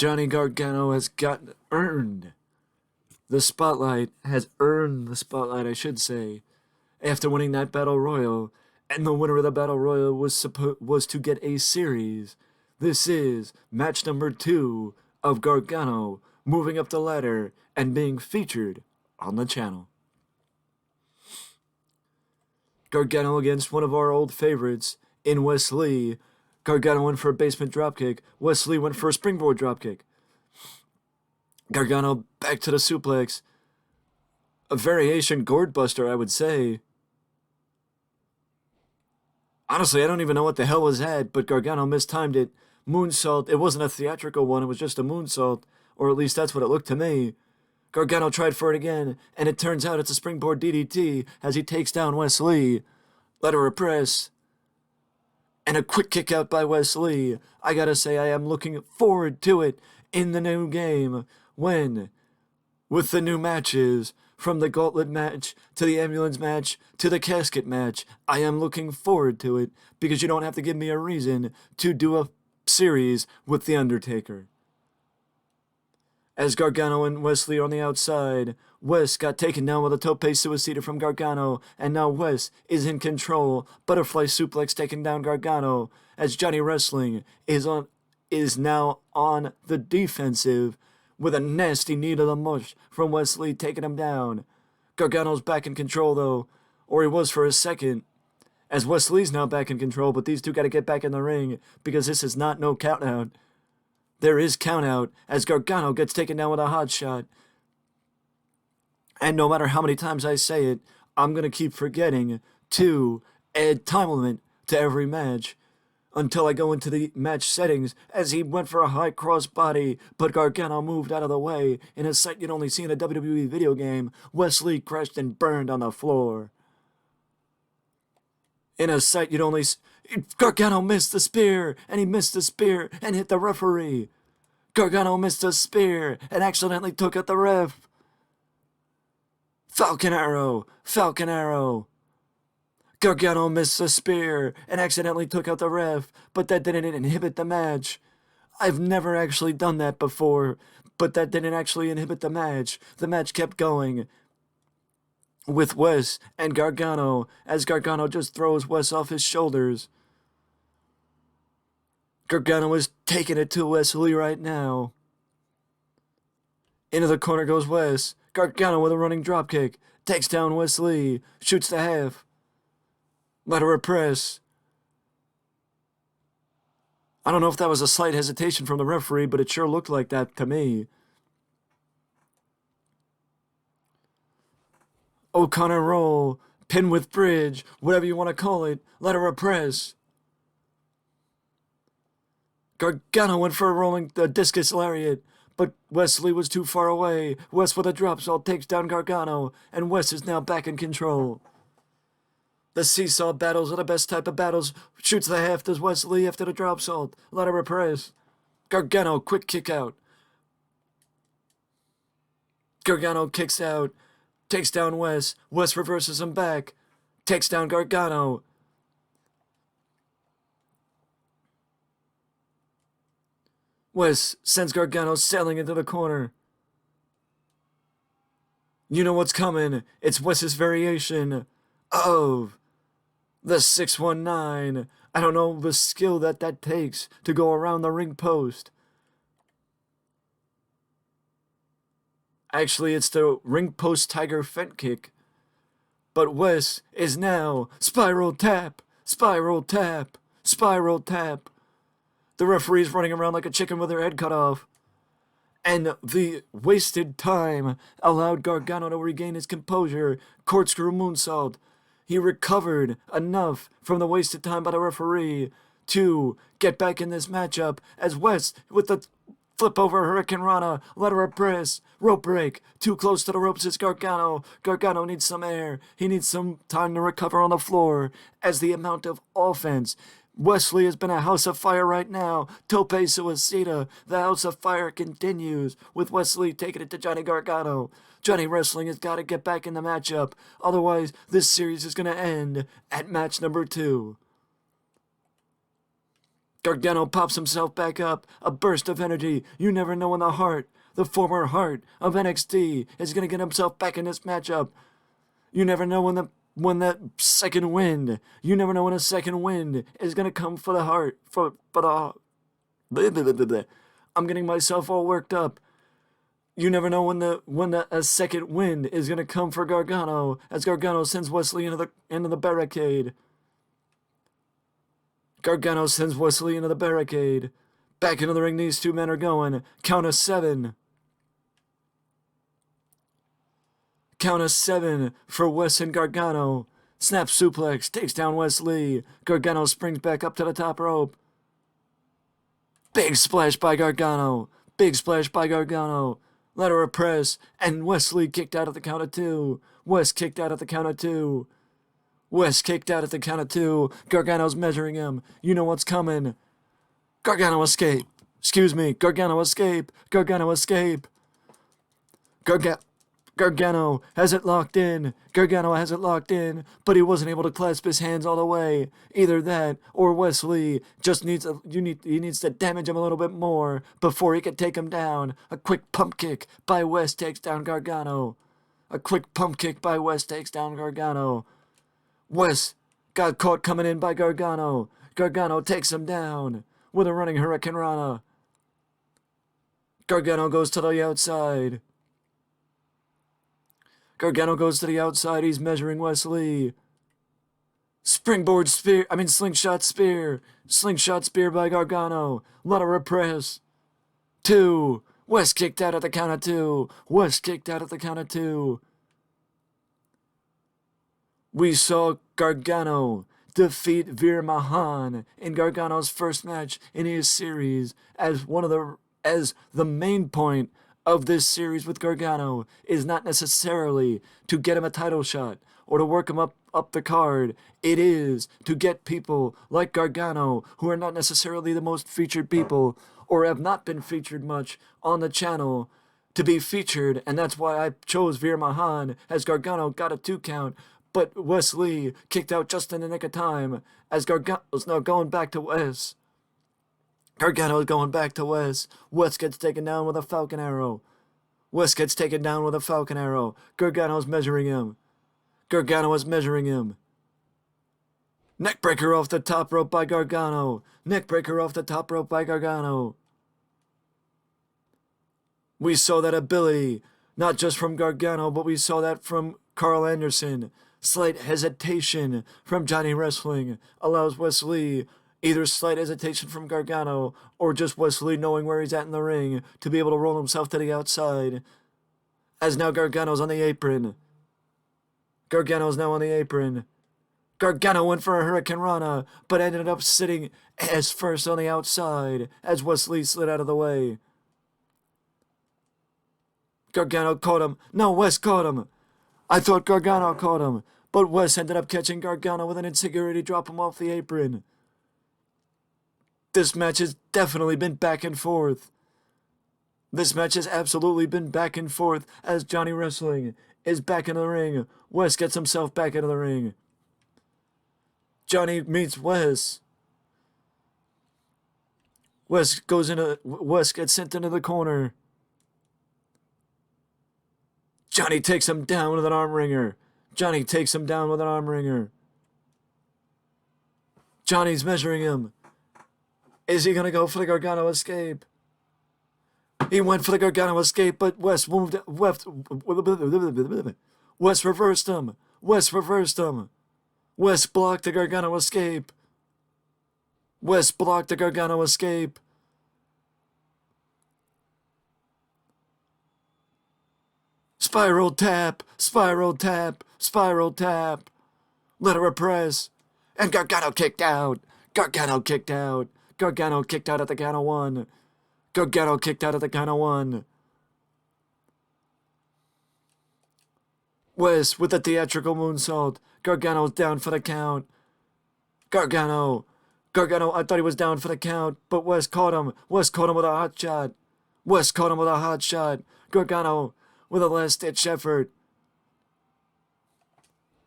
Johnny Gargano has earned the spotlight, I should say, after winning that Battle Royal, and the winner of the Battle Royal was to get a series. This is match number 2 of Gargano moving up the ladder and being featured on the channel. Gargano against one of our old favorites in Wes Lee. Gargano went for a basement dropkick. Wes Lee went for a springboard dropkick. Gargano back to the suplex. A variation gourd buster, I would say. Honestly, I don't even know what the hell was that, but Gargano mistimed it. Moonsault. It wasn't a theatrical one, it was just a moonsault. Or at least that's what it looked to me. Gargano tried for it again, and it turns out it's a springboard DDT as he takes down Wes Lee. Ladder press. And a quick kick out by Wes Lee. I gotta say, I am looking forward to it in the new game when, with the new matches, from the gauntlet match to the ambulance match to the casket match, I am looking forward to it because you don't have to give me a reason to do a series with The Undertaker. As Gargano and Wes Lee are on the outside, Wes got taken down with a tope suicida from Gargano, and now Wes is in control. Butterfly suplex taking down Gargano as Johnny Wrestling is now on the defensive with a nasty knee to the mush from Wes Lee taking him down. Gargano's back in control though, or he was for a second, as Wes Lee's now back in control, but these two got to get back in the ring because this is not no countdown. There is countout as Gargano gets taken down with a hot shot. And no matter how many times I say it, I'm going to keep forgetting to add time limit to every match until I go into the match settings as he went for a high cross body, but Gargano moved out of the way. In a sight you'd only see in a WWE video game, Wes Lee crashed and burned on the floor. In a sight you'd only Gargano missed the spear, and he missed the spear and hit the referee. Gargano missed a spear and accidentally took out the ref. Falcon Arrow, Falcon Arrow. Gargano missed a spear and accidentally took out the ref, but that didn't inhibit the match. I've never actually done that before, but that didn't actually inhibit the match. The match kept going with Wes and Gargano as Gargano just throws Wes off his shoulders. Gargano is taking it to Wes Lee right now. Into the corner goes Wes. Gargano with a running dropkick. Takes down Wes Lee. Shoots the half. Ladder press. I don't know if that was a slight hesitation from the referee, but it sure looked like that to me. O'Connor roll. Pin with bridge. Whatever you want to call it. Ladder press. Gargano went for a rolling discus lariat, but Wes Lee was too far away. Wes with a drop salt takes down Gargano, and Wes is now back in control. The seesaw battles are the best type of battles. Shoots the half, does Wes Lee after the drop salt. Ladder press. Gargano, quick kick out. Gargano kicks out. Takes down Wes. Wes reverses him back. Takes down Gargano. Wes sends Gargano sailing into the corner. You know what's coming. It's Wes's variation of the 619. I don't know the skill that takes to go around the ring post. Actually, it's the ring post tiger fent kick. But Wes is now spiral tap, spiral tap, spiral tap. The referee's running around like a chicken with their head cut off. And the wasted time allowed Gargano to regain his composure. Corkscrew moonsault. He recovered enough from the wasted time by the referee to get back in this matchup as Wes with the flip over Hurricane Rana, ladder press, rope break. Too close to the ropes is Gargano. Gargano needs some air. He needs some time to recover on the floor as the amount of offense. Wes Lee has been a house of fire right now. Tope suicida. The house of fire continues with Wes Lee taking it to Johnny Gargano. Johnny Wrestling has got to get back in the matchup. Otherwise, this series is going to end at match number 2. Gargano pops himself back up, a burst of energy. You never know when the former heart of NXT, is gonna get himself back in this matchup. You never know when that second wind. You never know when a second wind is gonna come for the heart. For the. Blah, blah, blah, blah. I'm getting myself all worked up. You never know when a second wind is gonna come for Gargano, as Gargano sends Wesley into the barricade. Gargano sends Wesley into the barricade. Back into the ring, these two men are going. Count of 7. Count of 7 for Wes and Gargano. Snap suplex, takes down Wesley. Gargano springs back up to the top rope. Big splash by Gargano. Big splash by Gargano. Ladder of press, and Wesley kicked out at the count of 2. Wes kicked out at the count of 2. Wes kicked out at the count of 2. Gargano's measuring him. You know what's coming. Gargano escape. Excuse me. Gargano escape. Gargano escape. Gargano has it locked in. Gargano has it locked in, but he wasn't able to clasp his hands all the way. Either that, or Wesley just needs he needs to damage him a little bit more before he can take him down. A quick pump kick by Wes takes down Gargano. A quick pump kick by Wes takes down Gargano. Wes got caught coming in by Gargano. Gargano takes him down with a running Hurricane Rana. Gargano goes to the outside. Gargano goes to the outside. He's measuring Wesley. Slingshot spear. Slingshot spear by Gargano. Lot of repress. 2. Wes kicked out at the count of 2. Wes kicked out at the count of 2. We saw Gargano defeat Veer Mahan in Gargano's first match in his series as the main point of this series with Gargano is not necessarily to get him a title shot or to work him up the card. It is to get people like Gargano, who are not necessarily the most featured people or have not been featured much on the channel, to be featured, and that's why I chose Veer Mahan, as Gargano got a 2 count, but Wesley kicked out just in the nick of time, as Gargano's now going back to Wes. Gargano's going back to Wes. Wes gets taken down with a Falcon Arrow. Wes gets taken down with a Falcon Arrow. Gargano's measuring him. Gargano is measuring him. Neckbreaker off the top rope by Gargano. Neckbreaker off the top rope by Gargano. We saw that ability, not just from Gargano, but we saw that from Carl Anderson. Slight hesitation from Johnny Wrestling allows Wesley, either slight hesitation from Gargano or just Wesley knowing where he's at in the ring, to be able to roll himself to the outside. As now Gargano's on the apron. Gargano's now on the apron. Gargano went for a Hurricane Rana, but ended up sitting ass first on the outside as Wesley slid out of the way. Gargano caught him. No, Wes caught him. I thought Gargano caught him, but Wes ended up catching Gargano with an insecurity drop him off the apron. This match has definitely been back and forth. This match has absolutely been back and forth as Johnny Wrestling is back in the ring. Wes gets himself back into the ring. Johnny meets Wes. Wes gets sent into the corner. Johnny takes him down with an arm wringer. Johnny takes him down with an arm wringer. Johnny's measuring him. Is he going to go for the Gargano escape? He went for the Gargano escape, but Wes moved. Wes reversed him. Wes reversed him. Wes blocked the Gargano escape. Wes blocked the Gargano escape. Spiral tap, spiral tap, spiral tap. Ladder of press. And Gargano kicked out. Gargano kicked out. Gargano kicked out at the count of 1. Gargano kicked out at the count of 1. Wes with the theatrical moonsault. Gargano's down for the count. Gargano, I thought he was down for the count, but Wes caught him. Wes caught him with a hot shot. Wes caught him with a hot shot. Gargano with a last-ditch effort.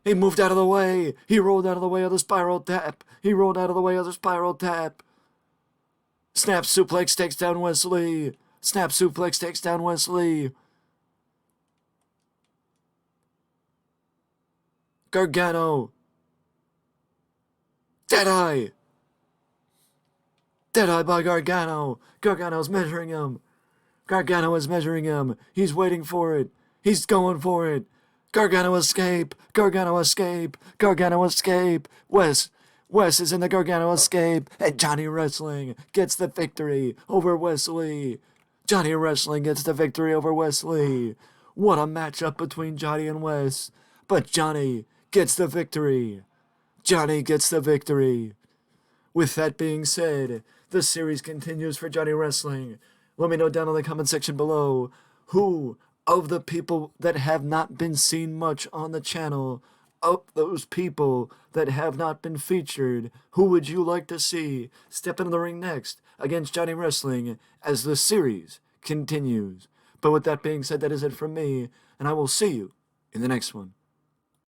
He moved out of the way. He rolled out of the way of the spiral tap. He rolled out of the way of the spiral tap. Snap suplex takes down Wesley. Snap suplex takes down Wesley. Gargano. Deadeye. Deadeye by Gargano. Gargano's measuring him. Gargano is measuring him. He's waiting for it. He's going for it. Gargano escape. Gargano escape. Gargano escape. Wes is in the Gargano escape. And Johnny Wrestling gets the victory over Wesley. Johnny Wrestling gets the victory over Wesley. What a matchup between Johnny and Wes. But Johnny gets the victory. Johnny gets the victory. With that being said, the series continues for Johnny Wrestling. Let me know down in the comment section below who of the people that have not been seen much on the channel, of those people that have not been featured, who would you like to see step into the ring next against Johnny Wrestling as the series continues. But with that being said, that is it from me, and I will see you in the next one.